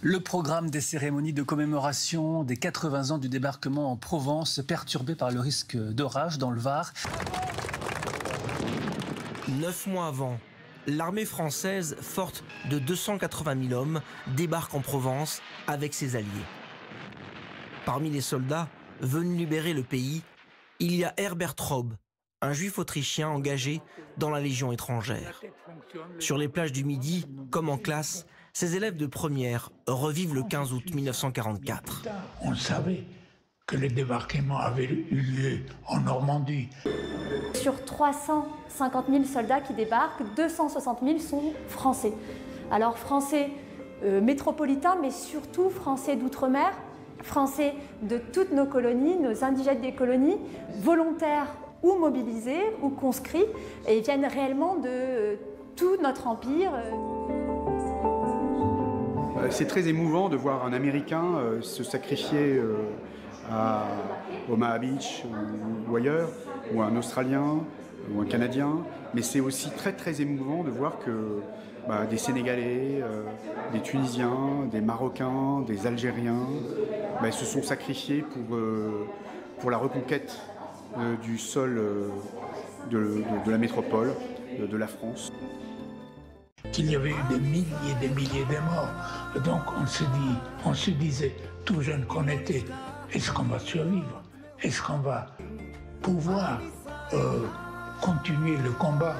Le programme des cérémonies de commémoration des 80 ans du débarquement en Provence, perturbé par le risque d'orage dans le Var. 9 mois avant, l'armée française, forte de 280 000 hommes, débarque en Provence avec ses alliés. Parmi les soldats venus libérer le pays, il y a Herbert Raub, un juif autrichien engagé dans la Légion étrangère. Sur les plages du Midi, comme en classe, ces élèves de première revivent le 15 août 1944. On savait que le débarquement avait eu lieu en Normandie. Sur 350 000 soldats qui débarquent, 260 000 sont français. Alors français métropolitains, mais surtout français d'outre-mer, français de toutes nos colonies, nos indigènes des colonies, volontaires ou mobilisés ou conscrits, et ils viennent réellement de tout notre empire. C'est très émouvant de voir un Américain se sacrifier à Omaha Beach ou ailleurs, ou un Australien ou un Canadien, mais c'est aussi très émouvant de voir que des Sénégalais, des Tunisiens, des Marocains, des Algériens se sont sacrifiés pour la reconquête du sol de la métropole, de la France. Qu'il y avait eu des milliers et des milliers de morts. Donc on se disait, tout jeune qu'on était, est-ce qu'on va survivre? Est-ce qu'on va pouvoir continuer le combat?